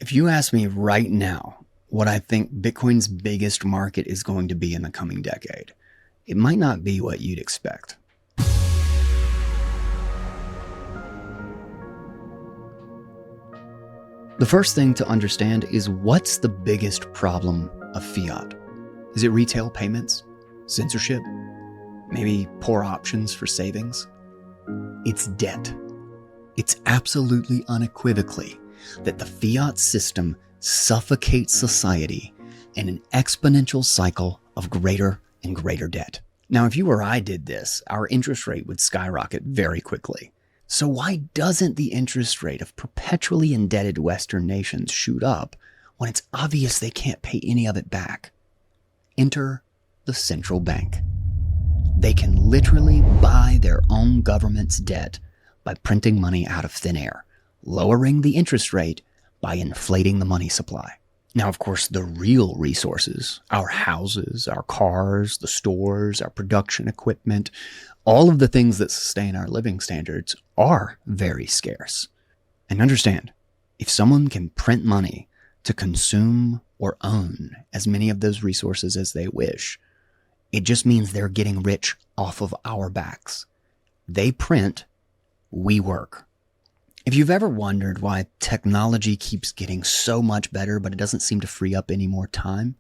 If you ask me right now what I think Bitcoin's biggest market is going to be in the coming decade, it might not be what you'd expect. The first thing to understand is, what's the biggest problem of fiat? Is it retail payments? Censorship? Maybe poor options for savings? It's debt. It's absolutely unequivocally that the fiat system suffocates society in an exponential cycle of greater and greater debt. Now, if you or I did this, our interest rate would skyrocket very quickly. So why doesn't the interest rate of perpetually indebted Western nations shoot up when it's obvious they can't pay any of it back? Enter the central bank. They can literally buy their own government's debt by printing money out of thin air, lowering the interest rate by inflating the money supply. Now, of course, the real resources, our houses, our cars, the stores, our production equipment, all of the things that sustain our living standards are very scarce. And understand, if someone can print money to consume or own as many of those resources as they wish, it just means they're getting rich off of our backs. They print, we work. If you've ever wondered why technology keeps getting so much better, but it doesn't seem to free up any more time,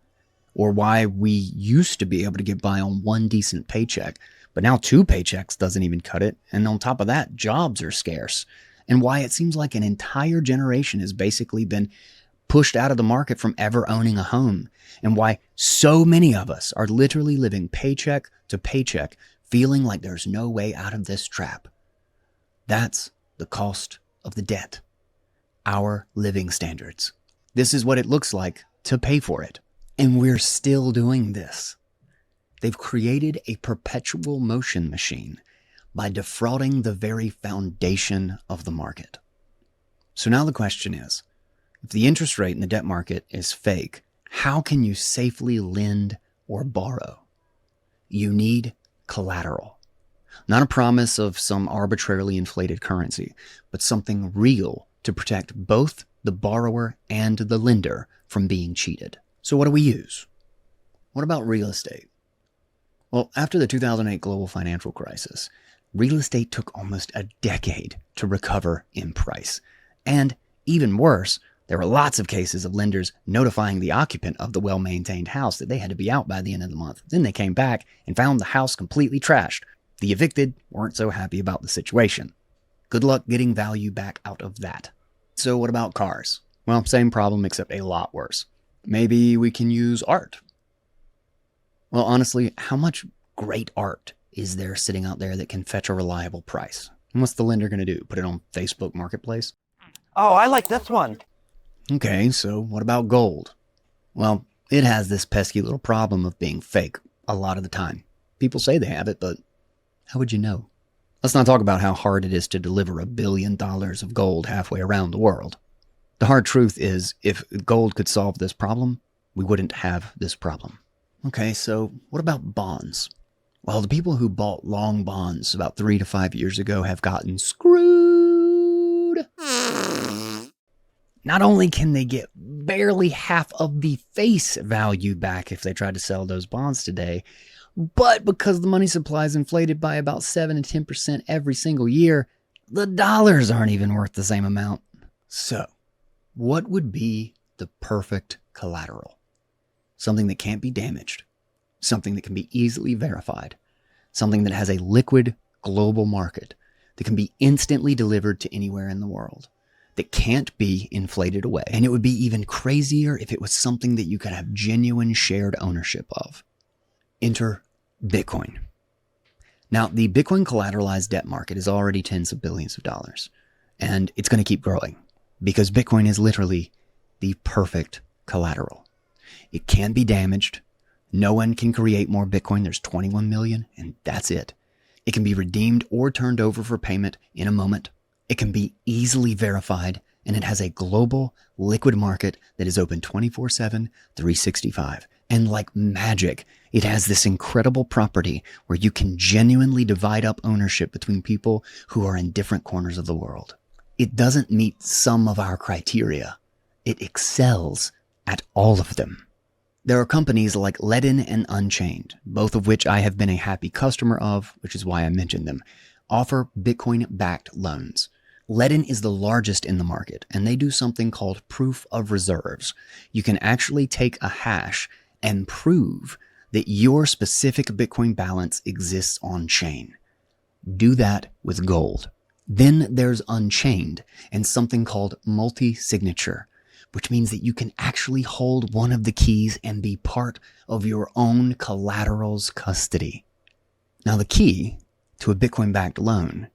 or why we used to be able to get by on one decent paycheck, but now 2 paychecks doesn't even cut it, and on top of that, jobs are scarce, and why it seems like an entire generation has basically been pushed out of the market from ever owning a home, and why so many of us are literally living paycheck to paycheck, feeling like there's no way out of this trap. That's the cost of the debt. Our living standards. This is what it looks like to pay for it. And we're still doing this. They've created a perpetual motion machine by defrauding the very foundation of the market. So now the question is, if the interest rate in the debt market is fake, how can you safely lend or borrow? You need collateral. Not a promise of some arbitrarily inflated currency, but something real to protect both the borrower and the lender from being cheated. So what do we use? What about real estate? Well, after the 2008 global financial crisis, real estate took almost a decade to recover in price. And even worse, there were lots of cases of lenders notifying the occupant of the well-maintained house that they had to be out by the end of the month. Then they came back and found the house completely trashed. The evicted weren't so happy about the situation. Good luck getting value back out of that. So what about cars? Well, same problem except a lot worse. Maybe we can use art. Well, honestly, how much great art is there sitting out there that can fetch a reliable price? And what's the lender going to do? Put it on Facebook Marketplace? Oh, I like this one. Okay, so what about gold? Well, it has this pesky little problem of being fake a lot of the time. People say they have it, but how would you know? Let's not talk about how hard it is to deliver $1 billion of gold halfway around the world. The hard truth is, if gold could solve this problem, we wouldn't have this problem. Okay, so what about bonds? Well, the people who bought long bonds about 3 to 5 years ago have gotten screwed. Not only can they get barely half of the face value back if they tried to sell those bonds today, but because the money supply is inflated by about 7 to 10% every single year, the dollars aren't even worth the same amount. So, what would be the perfect collateral? Something that can't be damaged, something that can be easily verified, something that has a liquid global market that can be instantly delivered to anywhere in the world, that can't be inflated away. And it would be even crazier if it was something that you could have genuine shared ownership of. Enter Bitcoin. Now, the Bitcoin collateralized debt market is already tens of billions of dollars, and it's going to keep growing because Bitcoin is literally the perfect collateral. It can be damaged. No one can create more Bitcoin. There's 21 million, and that's it. It can be redeemed or turned over for payment in a moment. It can be easily verified, and it has a global liquid market that is open 24/7, 365. And like magic, it has this incredible property where you can genuinely divide up ownership between people who are in different corners of the world. It doesn't meet some of our criteria. It excels at all of them. There are companies like Ledin and Unchained, both of which I have been a happy customer of, which is why I mentioned them, offer Bitcoin-backed loans. Ledin is the largest in the market, and they do something called proof of reserves. You can actually take a hash and prove that your specific Bitcoin balance exists on chain. Do that with gold. Then there's Unchained and something called multi-signature, which means that you can actually hold one of the keys and be part of your own collateral's custody. Now, the key to a Bitcoin-backed loan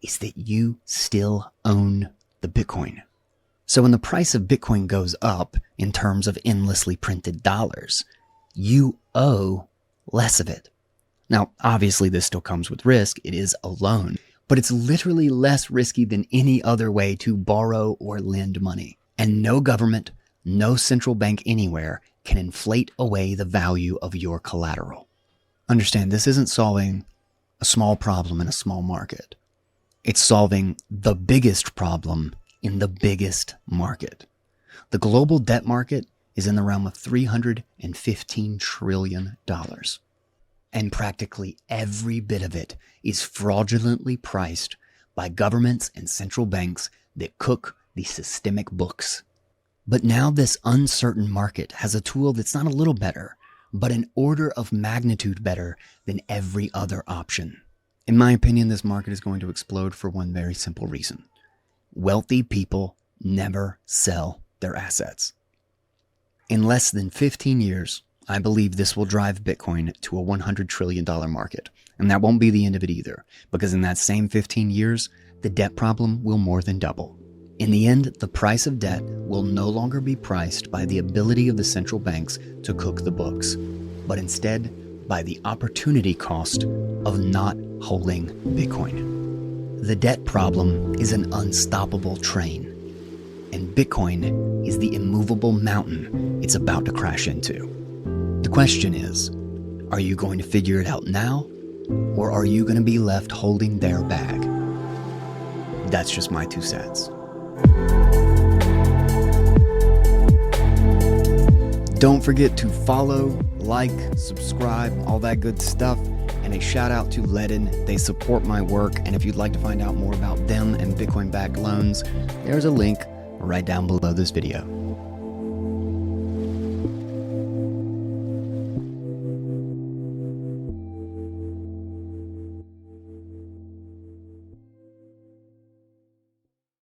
is that you still own the Bitcoin. So when the price of Bitcoin goes up in terms of endlessly printed dollars, you owe less of it. Now, obviously, this still comes with risk. It is a loan, but it's literally less risky than any other way to borrow or lend money. And no government, no central bank anywhere can inflate away the value of your collateral. Understand, this isn't solving a small problem in a small market. It's solving the biggest problem in the biggest market. The global debt market is in the realm of $315 trillion. And practically every bit of it is fraudulently priced by governments and central banks that cook the systemic books. But now this uncertain market has a tool that's not a little better, but an order of magnitude better than every other option. In my opinion, this market is going to explode for one very simple reason. Wealthy people never sell their assets. In less than 15 years, I believe this will drive Bitcoin to a $100 trillion market. And that won't be the end of it either, because in that same 15 years, the debt problem will more than double. In the end, the price of debt will no longer be priced by the ability of the central banks to cook the books, but instead by the opportunity cost of not holding Bitcoin. The debt problem is an unstoppable train, and Bitcoin is the immovable mountain it's about to crash into. The question is, are you going to figure it out now, or are you going to be left holding their bag? That's just my 2 cents. Don't forget to follow, like, subscribe, all that good stuff. And a shout out to Ledin. They support my work. And if you'd like to find out more about them and Bitcoin-backed loans, there's a link right down below this video.